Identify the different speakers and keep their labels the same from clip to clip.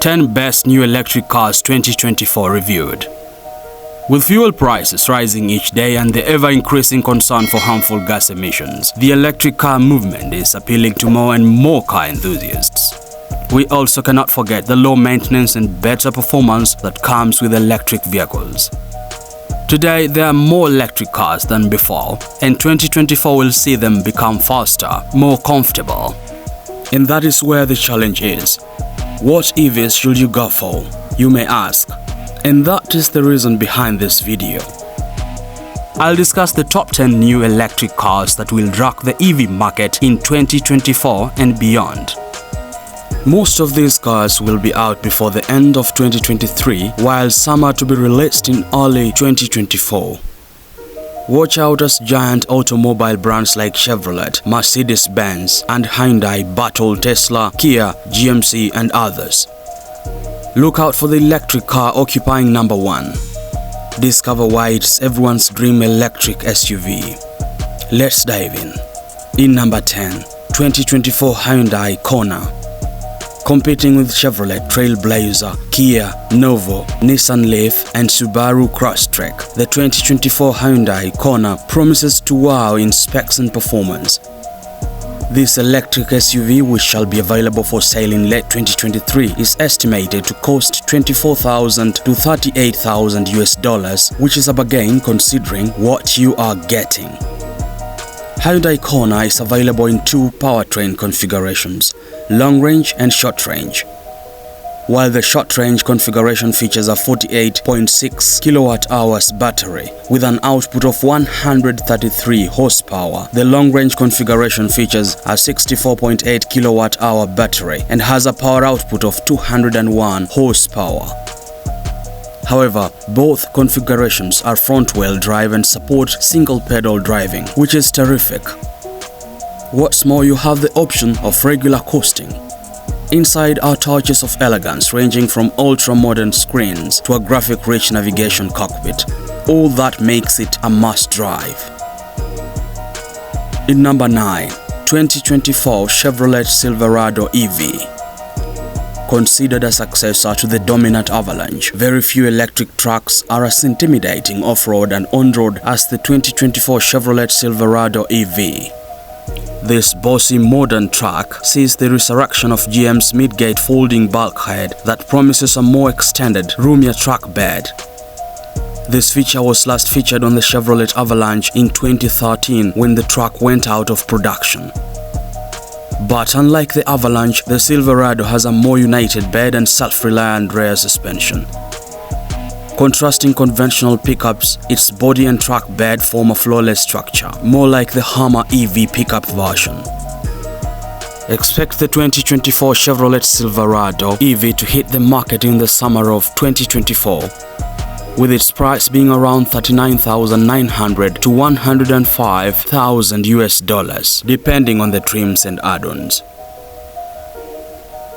Speaker 1: 10 Best New Electric Cars 2024 reviewed. With fuel prices rising each day and the ever-increasing concern for harmful gas emissions, the electric car movement is appealing to more and more car enthusiasts. We also cannot forget the low maintenance and better performance that comes with electric vehicles. Today, there are more electric cars than before, and 2024 will see them become faster, more comfortable. And that is where the challenge is. What EVs should you go for, you may ask? And that is the reason behind this video. I'll discuss the top 10 new electric cars that will rock the EV market in 2024 and beyond. Most of these cars will be out before the end of 2023, while some are to be released in early 2024. Watch out as giant automobile brands like Chevrolet, Mercedes-Benz, and Hyundai battle Tesla, Kia, GMC, and others. Look out for the electric car occupying number 1. Discover why it's everyone's dream electric SUV. Let's dive in. In number 10, 2024 Hyundai Corner. Competing with Chevrolet Trailblazer, Kia, Novo, Nissan Leaf, and Subaru Crosstrek, the 2024 Hyundai Corner promises to wow in specs and performance. This electric SUV, which shall be available for sale in late 2023, is estimated to cost $24,000 to $38,000, which is a bargain considering what you are getting. Hyundai Corner is available in 2 powertrain configurations, long range and short range. While the short range configuration features a 48.6 kWh battery with an output of 133 horsepower, the long range configuration features a 64.8 kWh battery and has a power output of 201 horsepower. However, both configurations are front-wheel drive and support single-pedal driving, which is terrific. What's more, you have the option of regular coasting. Inside are touches of elegance ranging from ultra-modern screens to a graphic-rich navigation cockpit. All that makes it a must-drive. In number 9, 2024 Chevrolet Silverado EV. Considered a successor to the dominant Avalanche, very few electric trucks are as intimidating off-road and on-road as the 2024 Chevrolet Silverado EV. This bossy modern truck sees the resurrection of GM's mid-gate folding bulkhead that promises a more extended, roomier truck bed. This feature was last featured on the Chevrolet Avalanche in 2013 when the truck went out of production. But unlike the Avalanche, the Silverado has a more united bed and self-reliant rear suspension. Contrasting conventional pickups, its body and truck bed form a flawless structure, more like the Hummer EV pickup version. Expect the 2024 Chevrolet Silverado EV to hit the market in the summer of 2024, with its price being around $39,900 to $105,000, depending on the trims and add-ons.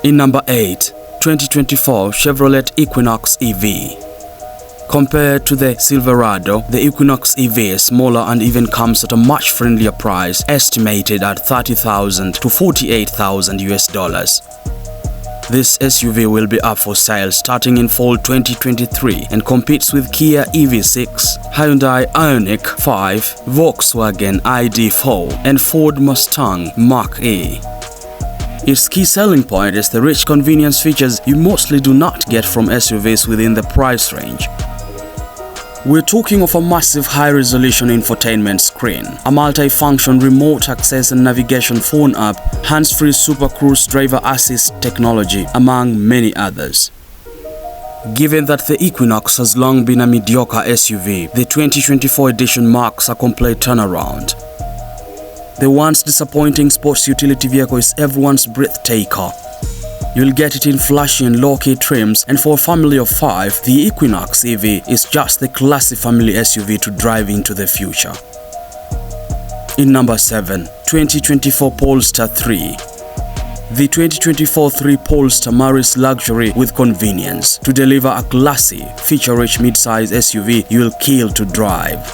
Speaker 1: In number 8, 2024 Chevrolet Equinox EV. Compared to the Silverado, the Equinox EV is smaller and even comes at a much friendlier price, estimated at $30,000 to $48,000. This SUV will be up for sale starting in fall 2023 and competes with Kia EV6, Hyundai Ioniq 5, Volkswagen ID4, and Ford Mustang Mach-E. Its key selling point is the rich convenience features you mostly do not get from SUVs within the price range. We're talking of a massive high-resolution infotainment screen, a multi-function remote access and navigation phone app, hands-free Super Cruise driver assist technology, among many others. Given that the Equinox has long been a mediocre SUV, the 2024 edition marks a complete turnaround. The once disappointing sports utility vehicle is everyone's breathtaker. You'll get it in flashy and low-key trims, and for a family of 5, the Equinox EV is just the classy family SUV to drive into the future. In number 7, 2024 Polestar 3. The 2024 3 Polestar marries luxury with convenience to deliver a classy, feature-rich mid-size SUV you'll kill to drive.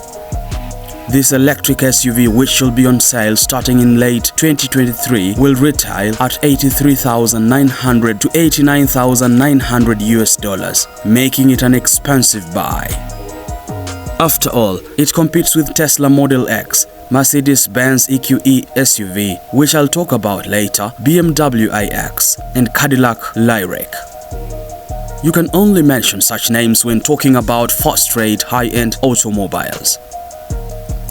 Speaker 1: This electric SUV, which shall be on sale starting in late 2023, will retail at $83,900 to $89,900, making it an expensive buy. After all, it competes with Tesla Model X, Mercedes-Benz EQE SUV, which I'll talk about later, BMW iX, and Cadillac Lyriq. You can only mention such names when talking about first-rate high-end automobiles.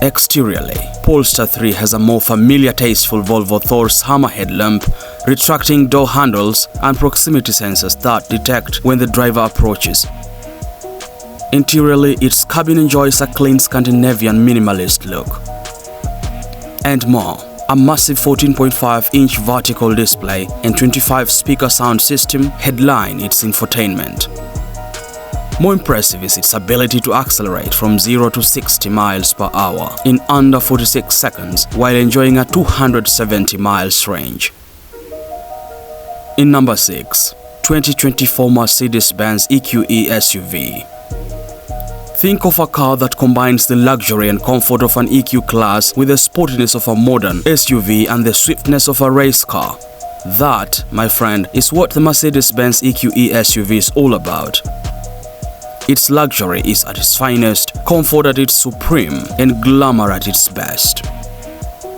Speaker 1: Exteriorly, Polestar 3 has a more familiar tasteful Volvo Thor's hammerhead lamp, retracting door handles, and proximity sensors that detect when the driver approaches. Interiorly, its cabin enjoys a clean Scandinavian minimalist look. And more, a massive 14.5-inch vertical display and 25-speaker sound system headline its infotainment. More impressive is its ability to accelerate from 0 to 60 miles per hour in under 46 seconds while enjoying a 270 miles range. In number 6, 2024 Mercedes-Benz EQE SUV. Think of a car that combines the luxury and comfort of an EQ class with the sportiness of a modern SUV and the swiftness of a race car. That, my friend, is what the Mercedes-Benz EQE SUV is all about. Its luxury is at its finest, comfort at its supreme, and glamour at its best.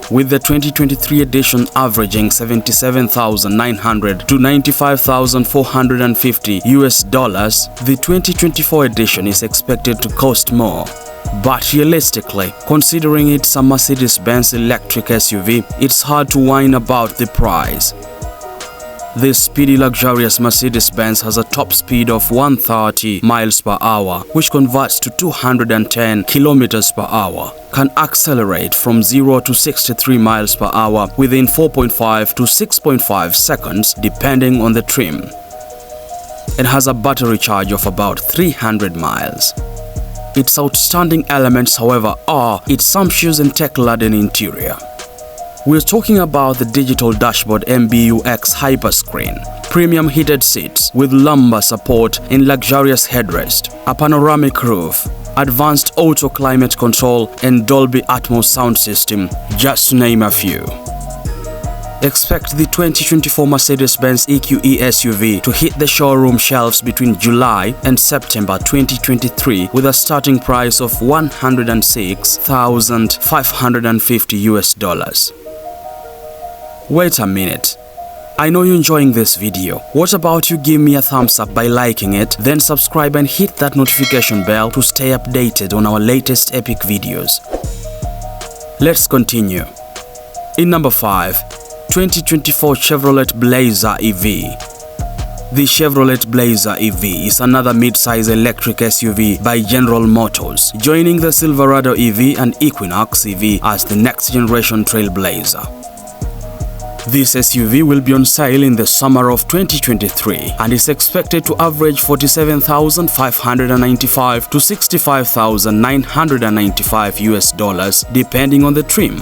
Speaker 1: With the 2023 edition averaging $77,900 to $95,450 the 2024 edition is expected to cost more. But realistically, considering it's a Mercedes-Benz electric SUV, it's hard to whine about the price. This speedy, luxurious Mercedes-Benz has a top speed of 130 miles per hour, which converts to 210 kilometers per hour, can accelerate from 0 to 63 miles per hour within 4.5 to 6.5 seconds depending on the trim. It has a battery charge of about 300 miles. Its outstanding elements, however, are its sumptuous and tech-laden interior. We're talking about the digital dashboard MBUX hyperscreen, premium heated seats with lumbar support and luxurious headrest, a panoramic roof, advanced auto climate control, and Dolby Atmos sound system, just to name a few. Expect the 2024 Mercedes-Benz EQE SUV to hit the showroom shelves between July and September 2023 with a starting price of $106,550. Wait a minute. I know you're enjoying this video. What about you give me a thumbs up by liking it, then subscribe and hit that notification bell to stay updated on our latest epic videos. Let's continue. In number 5, 2024 Chevrolet Blazer EV. The Chevrolet Blazer EV is another mid-size electric SUV by General Motors, joining the Silverado EV and Equinox EV as the next-generation trailblazer. This SUV will be on sale in the summer of 2023 and is expected to average $47,595 to $65,995 depending on the trim.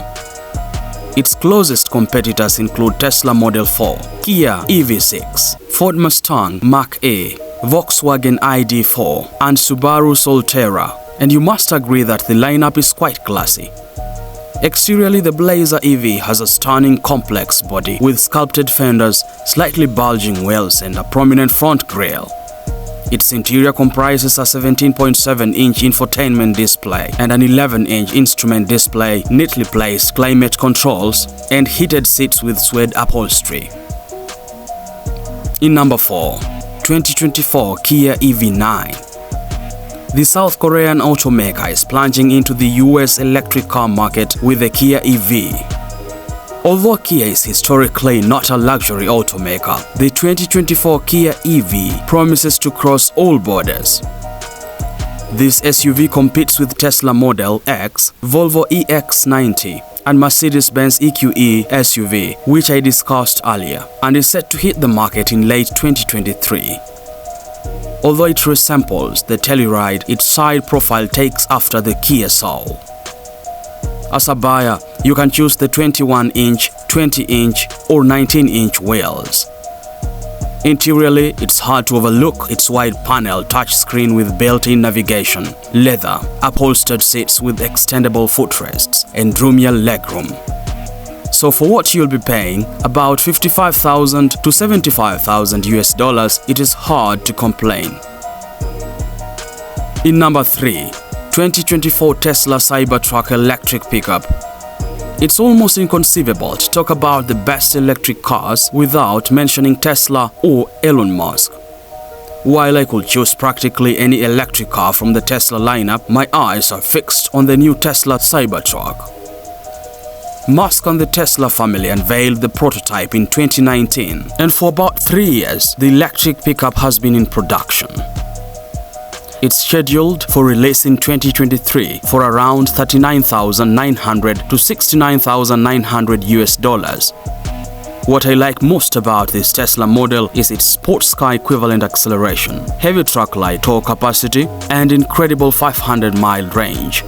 Speaker 1: Its closest competitors include Tesla Model 4, Kia EV6, Ford Mustang Mach-E, Volkswagen ID.4, and Subaru Solterra, and you must agree that the lineup is quite classy. Exteriorly, the Blazer EV has a stunning complex body with sculpted fenders, slightly bulging wheels, and a prominent front grille. Its interior comprises a 17.7-inch infotainment display and an 11-inch instrument display, neatly placed climate controls, and heated seats with suede upholstery. In number 4, 2024 Kia EV9. The South Korean automaker is plunging into the US electric car market with the Kia EV. Although Kia is historically not a luxury automaker, the 2024 Kia EV promises to cross all borders. This SUV competes with Tesla Model X, Volvo EX90, and Mercedes-Benz EQE SUV, which I discussed earlier, and is set to hit the market in late 2023. Although it resembles the Telluride, its side profile takes after the Kia Soul. As a buyer, you can choose the 21-inch, 20-inch, or 19-inch wheels. Interiorly, it's hard to overlook its wide panel touchscreen with built-in navigation, leather, upholstered seats with extendable footrests, and roomier legroom. So for what you'll be paying, about $55,000 to $75,000 US, it is hard to complain. In number 3, 2024 Tesla Cybertruck electric pickup. It's almost inconceivable to talk about the best electric cars without mentioning Tesla or Elon Musk. While I could choose practically any electric car from the Tesla lineup, my eyes are fixed on the new Tesla Cybertruck. Musk and the Tesla family unveiled the prototype in 2019, and for about 3 years, the electric pickup has been in production. It's scheduled for release in 2023 for around $39,900 to $69,900 US. What I like most about this Tesla model is its sports car equivalent acceleration, heavy truck-like tow capacity, and incredible 500-mile range.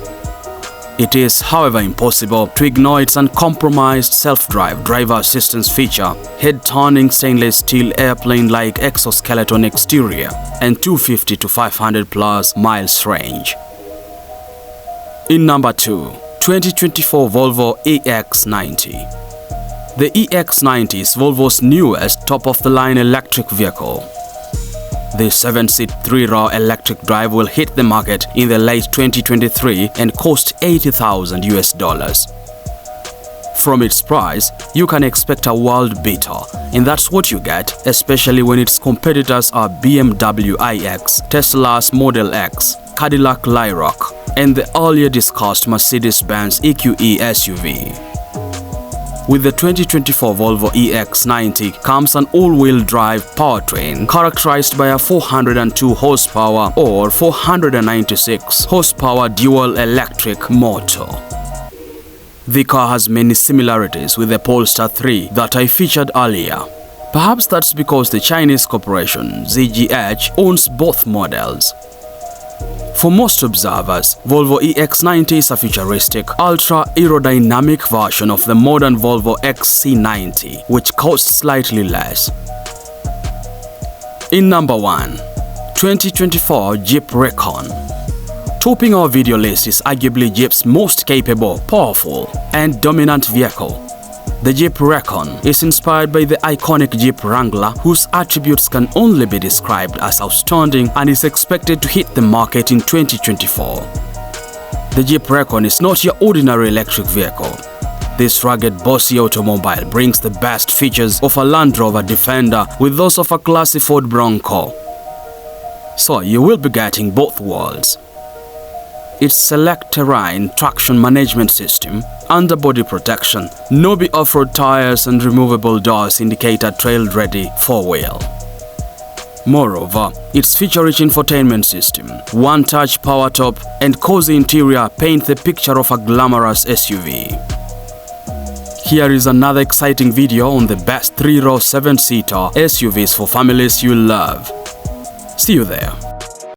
Speaker 1: It is, however, impossible to ignore its uncompromised self-drive driver assistance feature, head-turning stainless steel airplane-like exoskeleton exterior, and 250 to 500 plus miles range. In number 2, 2024 Volvo EX90. The EX90 is Volvo's newest top-of-the-line electric vehicle. The 7-seat 3-row electric drive will hit the market in the late 2023 and cost $80,000 US. From its price, you can expect a world beater, and that's what you get, especially when its competitors are BMW iX, Tesla's Model X, Cadillac Lyriq, and the earlier discussed Mercedes-Benz EQE SUV. With the 2024 Volvo EX90 comes an all-wheel drive powertrain characterized by a 402 horsepower or 496 horsepower dual electric motor. The car has many similarities with the Polestar 3 that I featured earlier. Perhaps that's because the Chinese corporation ZGH owns both models. For most observers, Volvo EX90 is a futuristic, ultra-aerodynamic version of the modern Volvo XC90, which costs slightly less. In number 1, 2024 Jeep Recon. Topping our video list is arguably Jeep's most capable, powerful, and dominant vehicle. The Jeep Recon is inspired by the iconic Jeep Wrangler, whose attributes can only be described as outstanding, and is expected to hit the market in 2024. The Jeep Recon is not your ordinary electric vehicle. This rugged, bossy automobile brings the best features of a Land Rover Defender with those of a classy Ford Bronco. So you will be getting both worlds. Its select terrain traction management system, underbody protection, Nobi off-road tires and removable doors indicate a trail-ready four-wheel. Moreover, its feature-rich infotainment system, one-touch power top, and cozy interior paint the picture of a glamorous SUV. Here is another exciting video on the best 3-row 7-seater SUVs for families you'll love. See you there.